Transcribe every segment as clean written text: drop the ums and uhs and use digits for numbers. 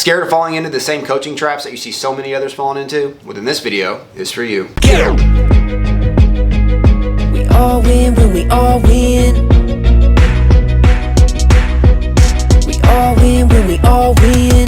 Scared of falling into the same coaching traps that you see so many others falling into? Well, then this video is for you. We all win when we all win. We all win when we all win.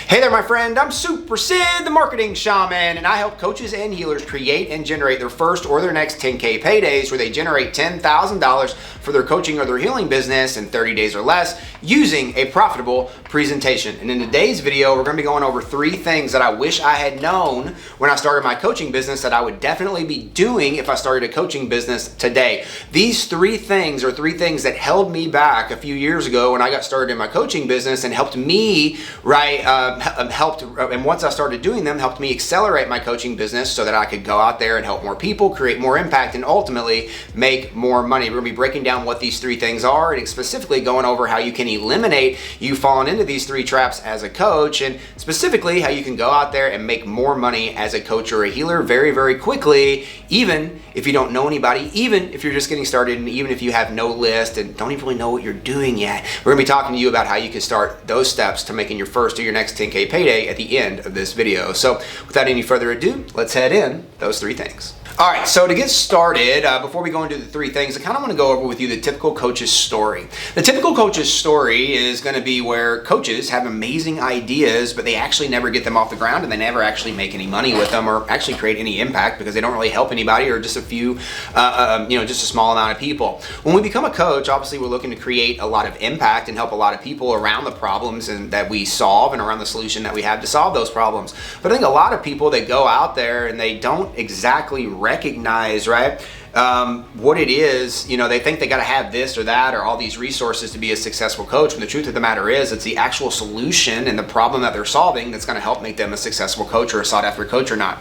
Hey there, my friend. I'm Super Sid, the Marketing Shaman, and I help coaches and healers create and generate their first or their next 10K paydays where they generate $10,000 for their coaching or their healing business in 30 days or less using a profitable presentation. And in today's video, we're going to be going over 3 things that I wish I had known when I started my coaching business that I would definitely be doing if I started a coaching business today. These 3 things are 3 things that held me back a few years ago when I got started in my coaching business and helped me, and once I started doing them, helped me accelerate my coaching business so that I could go out there and help more people, create more impact, and ultimately make more money. We're going to be breaking down what these 3 things are and specifically going over how you can eliminate you falling into these 3 traps as a coach, and specifically how you can go out there and make more money as a coach or a healer very, very quickly, even if you don't know anybody, even if you're just getting started, and even if you have no list and don't even really know what you're doing yet. We're going to be talking to you about how you can start those steps to making your first or your next 10K payday at the end of this video. So without any further ado, let's head in those 3 things. All right, so to get started, before we go into the 3 things, I kind of want to go over with you the typical coach's story. The typical coach's story is going to be where coaches have amazing ideas, but they actually never get them off the ground and they never actually make any money with them or actually create any impact because they don't really help anybody or just a few, just a small amount of people. When we become a coach, obviously we're looking to create a lot of impact and help a lot of people around the problems and that we solve and around the solution that we have to solve those problems. But I think a lot of people, they go out there and they don't exactly recognize, right, what it is. They think they got to have this or that or all these resources to be a successful coach, when the truth of the matter is it's the actual solution and the problem that they're solving that's going to help make them a successful coach or a sought after coach or not.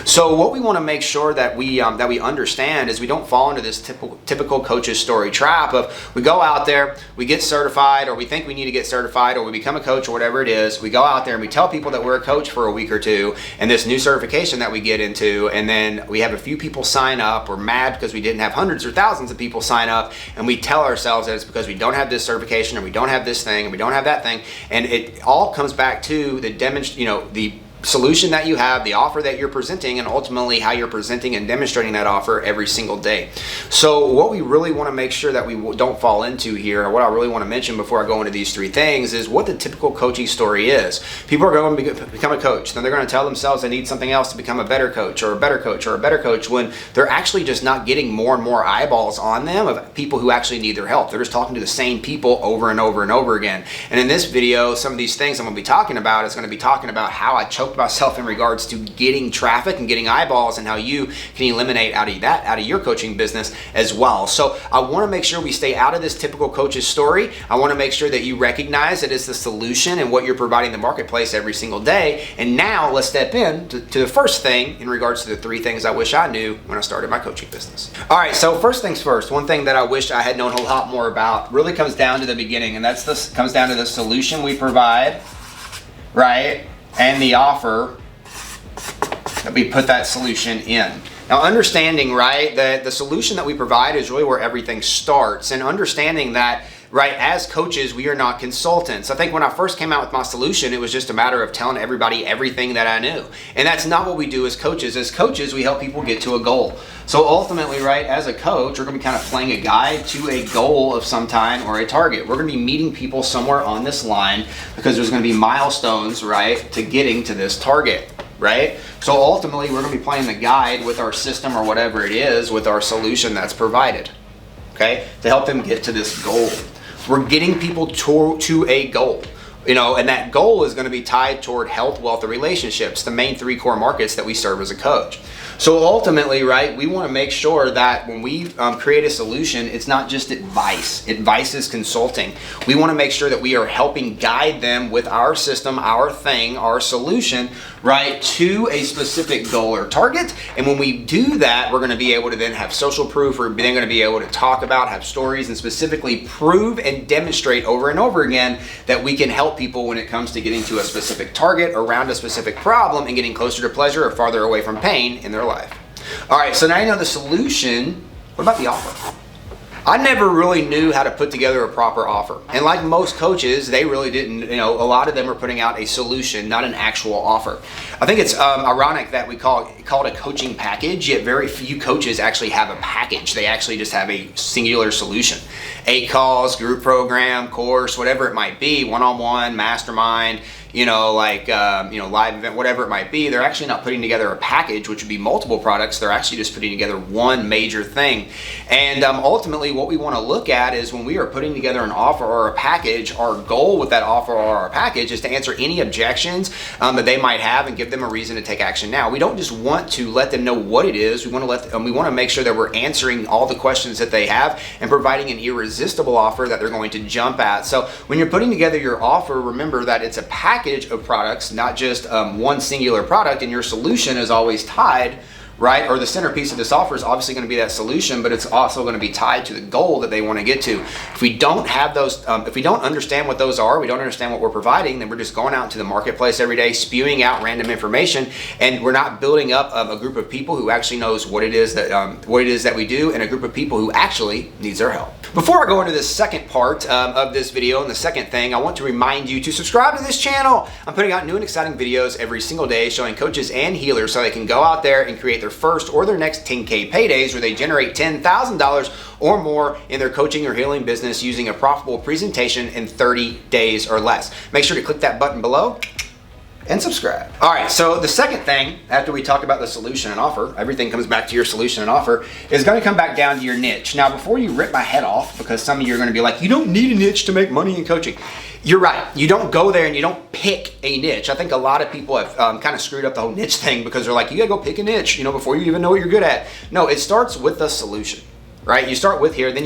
So what we want to make sure that we understand is we don't fall into this typical coach's story trap of we go out there, we get certified, or we think we need to get certified, or we become a coach or whatever it is. We go out there and we tell people that we're a coach for a week or 2 and this new certification that we get into, and then we have a few people sign up. We're mad because we didn't have hundreds or thousands of people sign up, and we tell ourselves that it's because we don't have this certification or we don't have this thing and we don't have that thing, and it all comes back to the solution that you have, the offer that you're presenting, and ultimately how you're presenting and demonstrating that offer every single day. So what we really want to make sure that we don't fall into here, or what I really want to mention before I go into these 3 things, is what the typical coaching story is. People are going to become a coach, then they're going to tell themselves they need something else to become a better coach or a better coach or a better coach, when they're actually just not getting more and more eyeballs on them of people who actually need their help. They're just talking to the same people over and over and over again. And in this video, some of these things I'm going to be talking about is going to be talking about how I choked myself in regards to getting traffic and getting eyeballs, and how you can eliminate out of your coaching business as well. So I want to make sure we stay out of this typical coach's story. I want to make sure that you recognize that it's the solution and what you're providing the marketplace every single day. And now let's step in to the first thing in regards to the 3 things I wish I knew when I started my coaching business. All right, so first things first, one thing that I wish I had known a lot more about really comes down to the beginning, and comes down to the solution we provide, right? And the offer that we put that solution in. Now, understanding, right, that the solution that we provide is really where everything starts, and understanding that, right, as coaches, we are not consultants. I think when I first came out with my solution, it was just a matter of telling everybody everything that I knew. And that's not what we do as coaches. As coaches, we help people get to a goal. So ultimately, right, as a coach, we're going to be kind of playing a guide to a goal of some kind or a target. We're going to be meeting people somewhere on this line because there's going to be milestones, right, to getting to this target. Right? So ultimately, we're going to be playing the guide with our system or whatever it is with our solution that's provided, okay, to help them get to this goal. We're getting people to a goal, and that goal is going to be tied toward health, wealth, and relationships, the main 3 core markets that we serve as a coach. So ultimately, right, we want to make sure that when we create a solution, it's not just advice. Advice is consulting. We want to make sure that we are helping guide them with our system, our thing, our solution, right, to a specific goal or target. And when we do that, we're going to be able to then have social proof. We're then going to be able to talk about, have stories, and specifically prove and demonstrate over and over again that we can help people when it comes to getting to a specific target around a specific problem and getting closer to pleasure or farther away from pain in their life. All right, so now you know the solution. What about the offer? I never really knew how to put together a proper offer. And like most coaches, they really didn't, a lot of them are putting out a solution, not an actual offer. I think it's ironic that we call it a coaching package, yet very few coaches actually have a package. They actually just have a singular solution. 8 calls, group program, course, whatever it might be, one-on-one, mastermind, live event, whatever it might be. They're actually not putting together a package, which would be multiple products. They're actually just putting together one major thing. And ultimately, what we want to look at is when we are putting together an offer or a package, our goal with that offer or our package is to answer any objections that they might have and give them a reason to take action now. We don't just want to let them know what it is. We want to make sure that we're answering all the questions that they have and providing an irresistible offer that they're going to jump at. So when you're putting together your offer, remember that it's a package of products, not just one singular product, and your solution is always tied, right? Or the centerpiece of this offer is obviously going to be that solution, but it's also going to be tied to the goal that they want to get to. If we don't have those, if we don't understand what those are, we don't understand what we're providing, then we're just going out into the marketplace every day, spewing out random information, and we're not building up a group of people who actually knows what it is that we do, and a group of people who actually needs our help. Before I go into the second part of this video and the second thing, I want to remind you to subscribe to this channel. I'm putting out new and exciting videos every single day showing coaches and healers so they can go out there and create their first or their next 10K paydays where they generate $10,000 or more in their coaching or healing business using a profitable presentation in 30 days or less. Make sure to click that button below and subscribe. All right, so the second thing, after we talk about the solution and offer, everything comes back to your solution and offer, is going to come back down to your niche. Now, before you rip my head off, because some of you are going to be like, you don't need a niche to make money in coaching. You're right. You don't go there and you don't pick a niche. I think a lot of people have kind of screwed up the whole niche thing because they're like, you gotta go pick a niche, before you even know what you're good at. No, it starts with the solution. Right? You start with here, then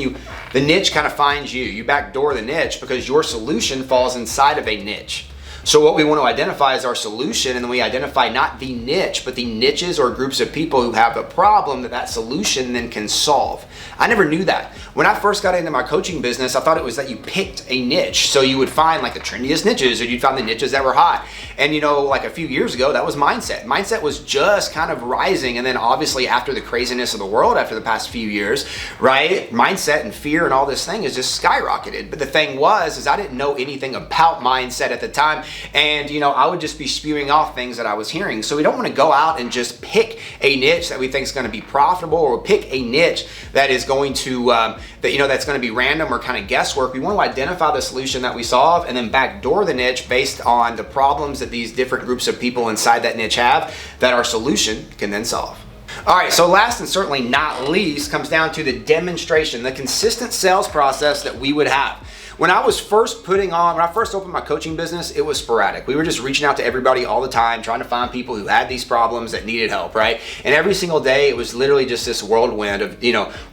the niche kind of finds you. You backdoor the niche because your solution falls inside of a niche. So what we want to identify is our solution, and then we identify not the niche, but the niches or groups of people who have a problem that solution then can solve. I never knew that. When I first got into my coaching business, I thought it was that you picked a niche. So you would find like the trendiest niches, or you'd find the niches that were hot. And like a few years ago, that was mindset. Mindset was just kind of rising. And then obviously after the craziness of the world, after the past few years, right? Mindset and fear and all this thing has just skyrocketed. But the thing is I didn't know anything about mindset at the time. And I would just be spewing off things that I was hearing. So we don't want to go out and just pick a niche that we think is going to be profitable, or pick a niche that is going to that's going to be random or kind of guesswork. We want to identify the solution that we solve and then backdoor the niche based on the problems that these different groups of people inside that niche have that our solution can then solve. All right, so last and certainly not least comes down to the demonstration, the consistent sales process that we would have. When I first opened my coaching business, it was sporadic. We were just reaching out to everybody all the time, trying to find people who had these problems that needed help, right? And every single day, it was literally just this whirlwind of,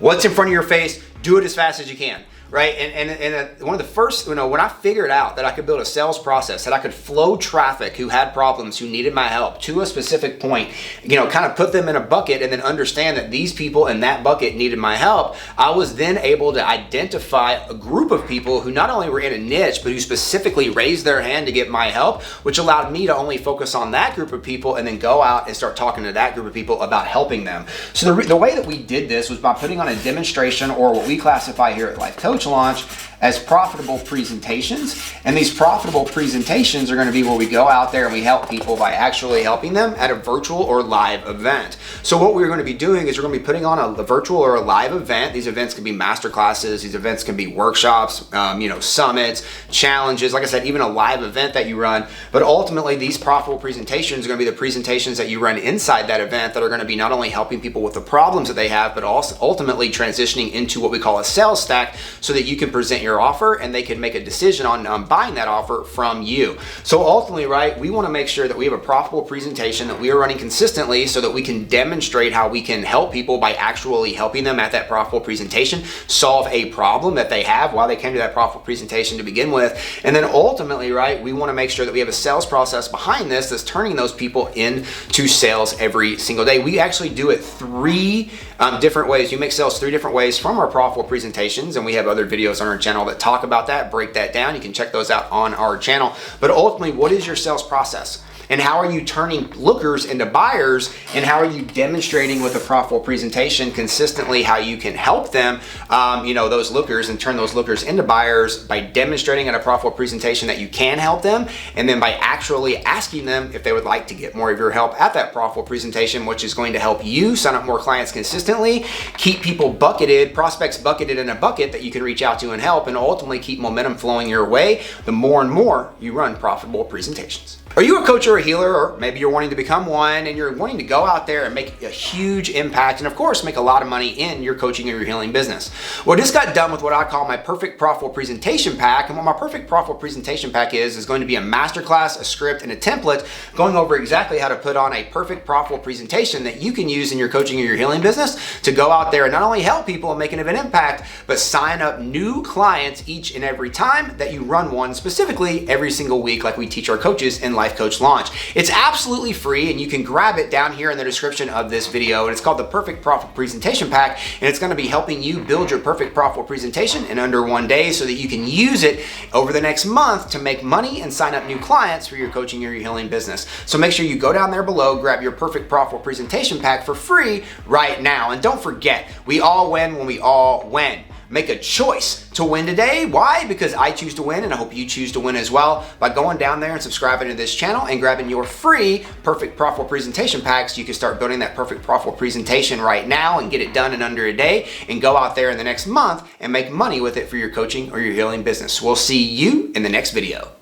what's in front of your face, do it as fast as you can. Right? And one of the first, when I figured out that I could build a sales process, that I could flow traffic who had problems, who needed my help to a specific point, kind of put them in a bucket and then understand that these people in that bucket needed my help, I was then able to identify a group of people who not only were in a niche, but who specifically raised their hand to get my help, which allowed me to only focus on that group of people and then go out and start talking to that group of people about helping them. So the way that we did this was by putting on a demonstration, or what we classify here at Life Coach Launch as profitable presentations. And these profitable presentations are going to be where we go out there and we help people by actually helping them at a virtual or live event. So what we're going to be doing is we're going to be putting on a virtual or a live event. These events can be master classes. These events can be workshops, summits, challenges, like I said, even a live event that you run. But ultimately, these profitable presentations are going to be the presentations that you run inside that event that are going to be not only helping people with the problems that they have, but also ultimately transitioning into what we call a sales stack so that you can present your offer and they can make a decision on buying that offer from you. So ultimately, right, we want to make sure that we have a profitable presentation that we are running consistently so that we can demonstrate how we can help people by actually helping them at that profitable presentation solve a problem that they have while they came to that profitable presentation to begin with. And then ultimately, right, we want to make sure that we have a sales process behind this that's turning those people into sales every single day. We actually do it 3 different ways. You make sales 3 different ways from our profitable presentations, and we have other videos on our channel that talk about that, break that down. You can check those out on our channel. But ultimately, what is your sales process? And how are you turning lookers into buyers? And how are you demonstrating with a profitable presentation consistently how you can help them, those lookers, and turn those lookers into buyers by demonstrating in a profitable presentation that you can help them, and then by actually asking them if they would like to get more of your help at that profitable presentation, which is going to help you sign up more clients consistently, keep people bucketed, prospects bucketed in a bucket that you can reach out to and help, and ultimately keep momentum flowing your way the more and more you run profitable presentations. Are you a coach or a healer, or maybe you're wanting to become one and you're wanting to go out there and make a huge impact and of course make a lot of money in your coaching or your healing business? Well, I just got done with what I call my perfect profitable presentation pack, and what my perfect profitable presentation pack is going to be a masterclass, a script, and a template going over exactly how to put on a perfect profitable presentation that you can use in your coaching or your healing business to go out there and not only help people and make an impact, but sign up new clients each and every time that you run one, specifically every single week like we teach our coaches in Life Coach Launch. It's absolutely free, and you can grab it down here in the description of this video, and it's called the Perfect Profitable Presentation Pack, and it's going to be helping you build your perfect profitable presentation in under 1 day so that you can use it over the next month to make money and sign up new clients for your coaching or your healing business. So make sure you go down there below, grab your Perfect Profitable Presentation Pack for free right now. And don't forget, we all win when we all win. Make a choice to win today. Why? Because I choose to win, and I hope you choose to win as well by going down there and subscribing to this channel and grabbing your free Perfect Profitable Presentation Pack so you can start building that perfect profitable presentation right now and get it done in under a day and go out there in the next month and make money with it for your coaching or your healing business. We'll see you in the next video.